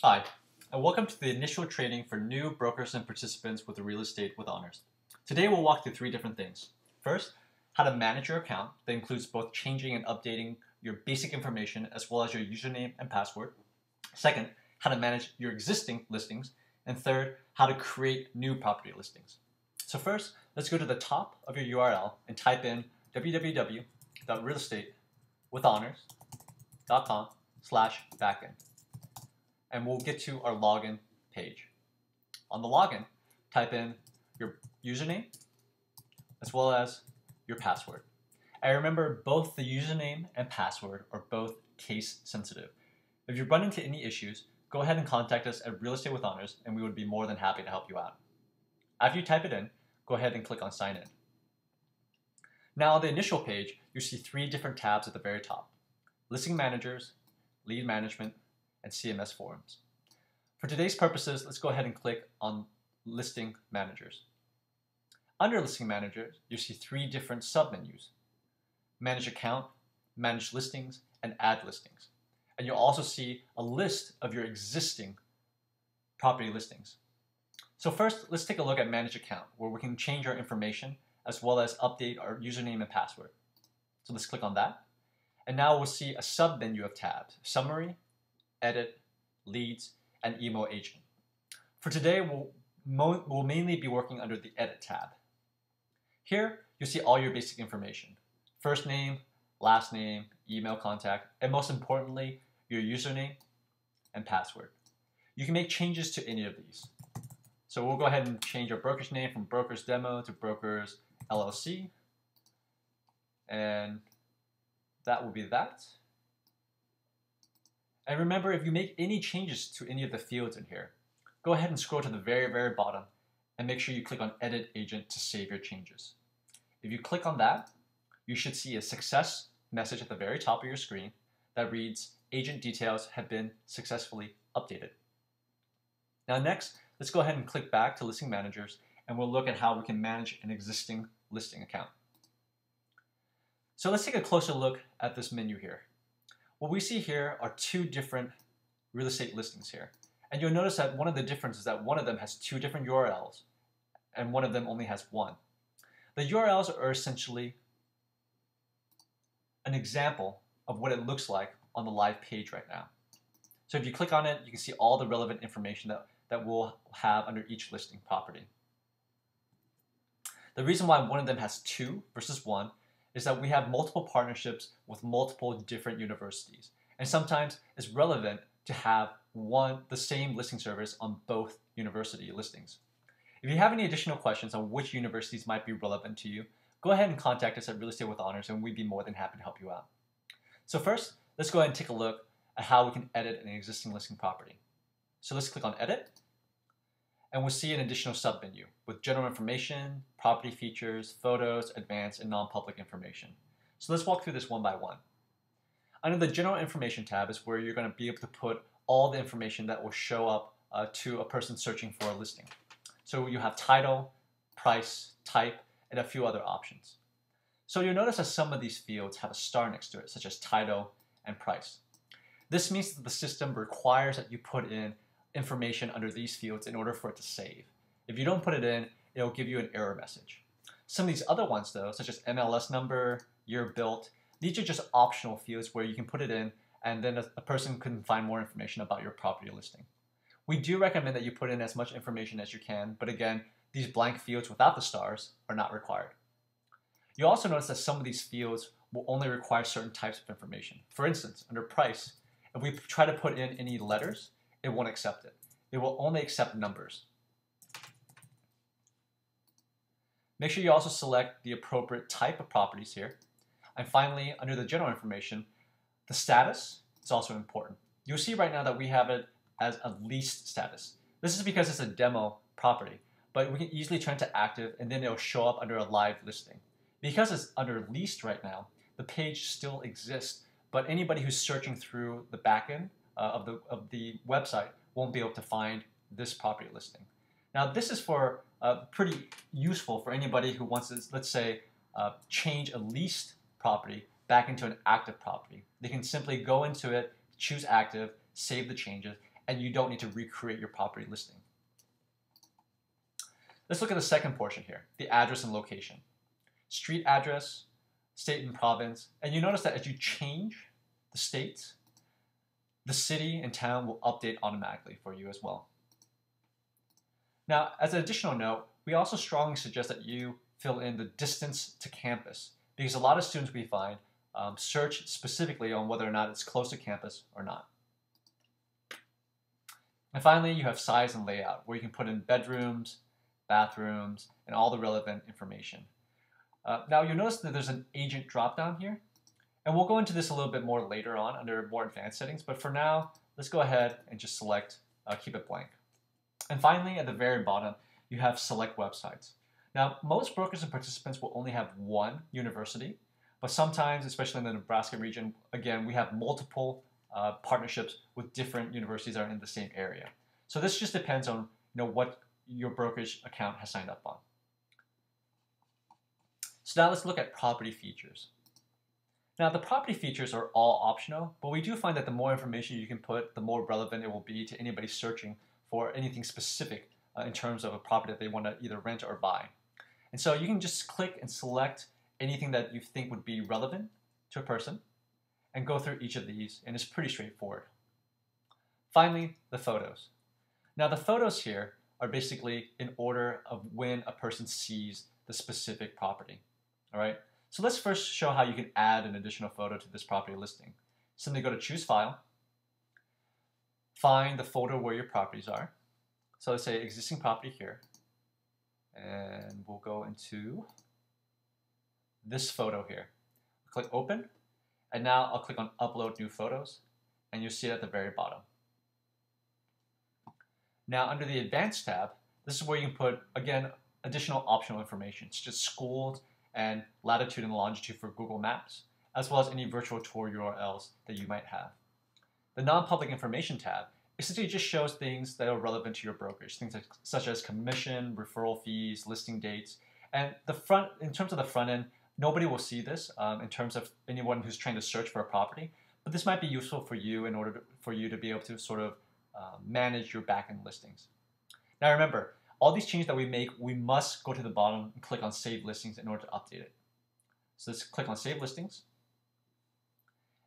Hi, and welcome to the initial training for new brokers and participants with Real Estate with Honors. Today we'll walk through three different things. First, how to manage your account that includes both changing and updating your basic information as well as your username and password. Second, how to manage your existing listings. And third, how to create new property listings. So first, let's go to the top of your URL and type in www.realestateWithHonors.com/backend. And we'll get to our login page. On the login, type in your username as well as your password. And remember, both the username and password are both case sensitive. If you run into any issues, go ahead and contact us at Real Estate with Honors and we would be more than happy to help you out. After you type it in, go ahead and click on Sign In. Now on the initial page, you see three different tabs at the very top: Listing Managers, Lead Management, and CMS Forums. For today's purposes, let's go ahead and click on Listing Managers. Under Listing Managers, you see three different submenus: Manage Account, Manage Listings, and Add Listings. And you'll also see a list of your existing property listings. So first, let's take a look at Manage Account, where we can change our information as well as update our username and password. So let's click on that. And now we'll see a submenu of tabs: Summary, Edit, Leads, and Email Agent. For today, we'll mainly be working under the Edit tab. Here, you'll see all your basic information: first name, last name, email contact, and most importantly, your username and password. You can make changes to any of these. So we'll go ahead and change our broker's name from Brokers Demo to Brokers LLC. And that will be that. And remember, if you make any changes to any of the fields in here, go ahead and scroll to the very, very bottom and make sure you click on Edit Agent to save your changes. If you click on that, you should see a success message at the very top of your screen that reads, Agent details have been successfully updated. Now next, let's go ahead and click back to Listing Managers and we'll look at how we can manage an existing listing account. So let's take a closer look at this menu here. What we see here are two different real estate listings here. And you'll notice that one of the differences is that one of them has two different URLs and one of them only has one. The URLs are essentially an example of what it looks like on the live page right now. So if you click on it, you can see all the relevant information that we'll have under each listing property. The reason why one of them has two versus one is that we have multiple partnerships with multiple different universities. And sometimes it's relevant to have the same listing service on both university listings. If you have any additional questions on which universities might be relevant to you, go ahead and contact us at Real Estate with Honors and we'd be more than happy to help you out. So first, let's go ahead and take a look at how we can edit an existing listing property. So let's click on Edit. And we'll see an additional submenu with general information, property features, photos, advanced, and non-public information. So let's walk through this one by one. Under the general information tab is where you're going to be able to put all the information that will show up to a person searching for a listing. So you have title, price, type, and a few other options. So you'll notice that some of these fields have a star next to it, such as title and price. This means that the system requires that you put in information under these fields in order for it to save. If you don't put it in, it'll give you an error message. Some of these other ones though, such as MLS number, year built, these are just optional fields where you can put it in and then a person can find more information about your property listing. We do recommend that you put in as much information as you can, but again, these blank fields without the stars are not required. You'll also notice that some of these fields will only require certain types of information. For instance, under price, if we try to put in any letters, it won't accept it. It will only accept numbers. Make sure you also select the appropriate type of properties here. And finally, under the general information, the status is also important. You'll see right now that we have it as a leased status. This is because it's a demo property, but we can easily turn to active and then it'll show up under a live listing. Because it's under leased right now, the page still exists, but anybody who's searching through the backend of the website won't be able to find this property listing. Now this is pretty useful for anybody who wants to, let's say, change a leased property back into an active property. They can simply go into it, choose active, save the changes, and you don't need to recreate your property listing. Let's look at the second portion here, the address and location. Street address, state and province, and you notice that as you change the states, the city and town will update automatically for you as well. Now, as an additional note, we also strongly suggest that you fill in the distance to campus, because a lot of students we find search specifically on whether or not it's close to campus or not. And finally, you have size and layout, where you can put in bedrooms, bathrooms, and all the relevant information. Now you'll notice that there's an agent dropdown here, and we'll go into this a little bit more later on under more advanced settings, but for now, let's go ahead and just select keep it blank. And finally, at the very bottom, you have select websites. Now, most brokers and participants will only have one university, but sometimes, especially in the Nebraska region, again, we have multiple partnerships with different universities that are in the same area. So this just depends on what your brokerage account has signed up on. So now let's look at property features. Now the property features are all optional, but we do find that the more information you can put, the more relevant it will be to anybody searching for anything specific in terms of a property that they want to either rent or buy. And so you can just click and select anything that you think would be relevant to a person and go through each of these, and it's pretty straightforward. Finally, the photos. Now the photos here are basically in order of when a person sees the specific property. All right. So let's first show how you can add an additional photo to this property listing. Simply go to Choose File, find the folder where your properties are. So let's say existing property here, and we'll go into this photo here. Click Open, and now I'll click on Upload New Photos, and you'll see it at the very bottom. Now under the Advanced tab, this is where you can put, again, additional optional information. It's just schools and latitude and longitude for Google Maps, as well as any virtual tour URLs that you might have. The Non-Public Information tab essentially just shows things that are relevant to your brokerage, things such as commission, referral fees, listing dates. And in terms of the front end, nobody will see this in terms of anyone who's trying to search for a property, but this might be useful for you in order for you to be able to sort of manage your back-end listings. Now remember, all these changes that we make, we must go to the bottom and click on Save Listings in order to update it. So let's click on Save Listings,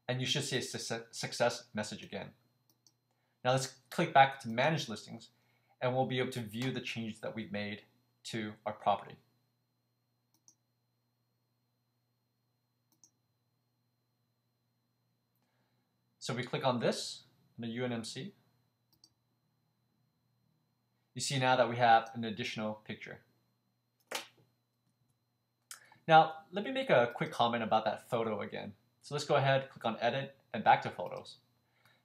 and you should see a success message again. Now let's click back to Manage Listings, and we'll be able to view the changes that we've made to our property. So we click on this, in the UNMC. You see now that we have an additional picture. Now, let me make a quick comment about that photo again. So let's go ahead, click on Edit, and back to Photos.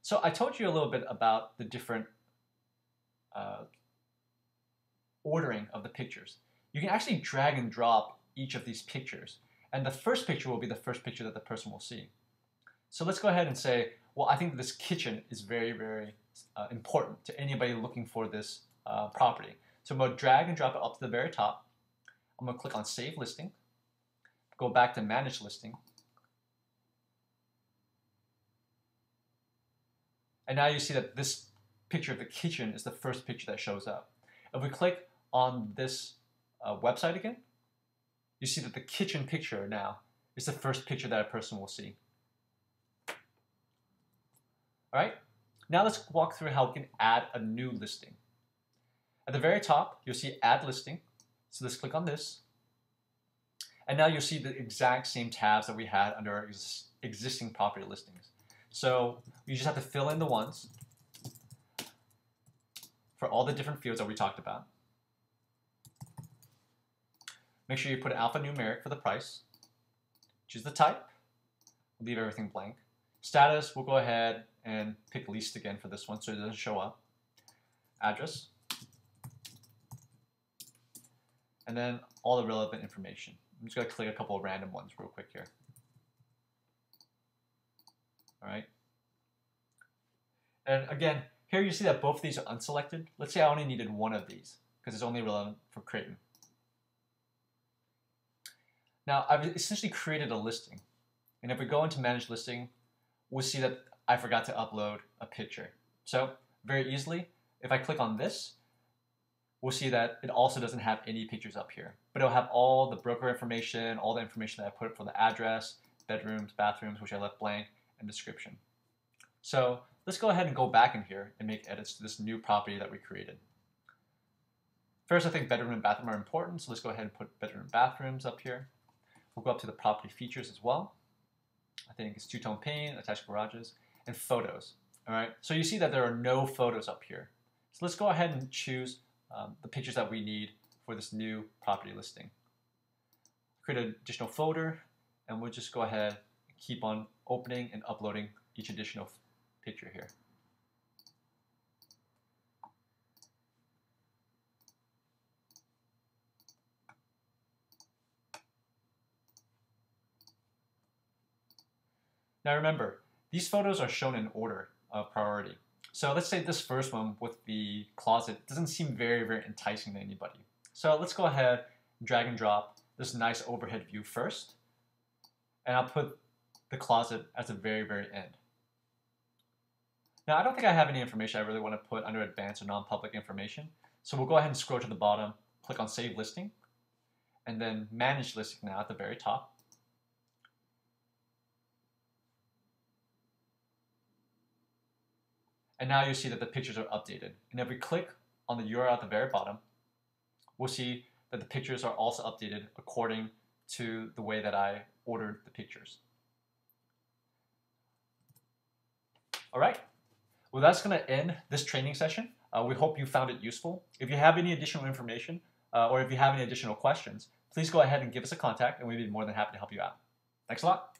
So I told you a little bit about the different ordering of the pictures. You can actually drag and drop each of these pictures, and the first picture will be the first picture that the person will see. So let's go ahead and say, well, I think this kitchen is very, very important to anybody looking for this property. So I'm going to drag and drop it up to the very top. I'm going to click on Save Listing, go back to Manage Listing, and now you see that this picture of the kitchen is the first picture that shows up. If we click on this website again, you see that the kitchen picture now is the first picture that a person will see. All right, now let's walk through how we can add a new listing. At the very top, you'll see Add Listing. So let's click on this. And now you'll see the exact same tabs that we had under our existing property listings. So you just have to fill in the ones for all the different fields that we talked about. Make sure you put alphanumeric for the price. Choose the type. Leave everything blank. Status, we'll go ahead and pick leased again for this one so it doesn't show up. Address. And then all the relevant information. I'm just going to click a couple of random ones real quick here. All right. And again, here you see that both of these are unselected. Let's say I only needed one of these because it's only relevant for Creighton. Now, I've essentially created a listing. And if we go into Manage Listing, we'll see that I forgot to upload a picture. So very easily, if I click on this, we'll see that it also doesn't have any pictures up here, but it'll have all the broker information, all the information that I put for the address, bedrooms, bathrooms, which I left blank, and description. So let's go ahead and go back in here and make edits to this new property that we created. First, I think bedroom and bathroom are important, so let's go ahead and put bedroom and bathrooms up here. We'll go up to the property features as well. I think it's two-tone paint, attached garages, and photos. All right, so you see that there are no photos up here. So let's go ahead and choose the pictures that we need for this new property listing. Create an additional folder, and we'll just go ahead and keep on opening and uploading each additional picture here. Now remember, these photos are shown in order of priority. So let's say this first one with the closet doesn't seem very, very enticing to anybody. So let's go ahead and drag and drop this nice overhead view first. And I'll put the closet at the very, very end. Now I don't think I have any information I really want to put under advanced or non-public information. So we'll go ahead and scroll to the bottom, click on Save Listing, and then Manage Listing now at the very top. And now you see that the pictures are updated. And if we click on the URL at the very bottom, we'll see that the pictures are also updated according to the way that I ordered the pictures. All right, well, that's going to end this training session. We hope you found it useful. If you have any additional information or if you have any additional questions, please go ahead and give us a contact and we'd be more than happy to help you out. Thanks a lot.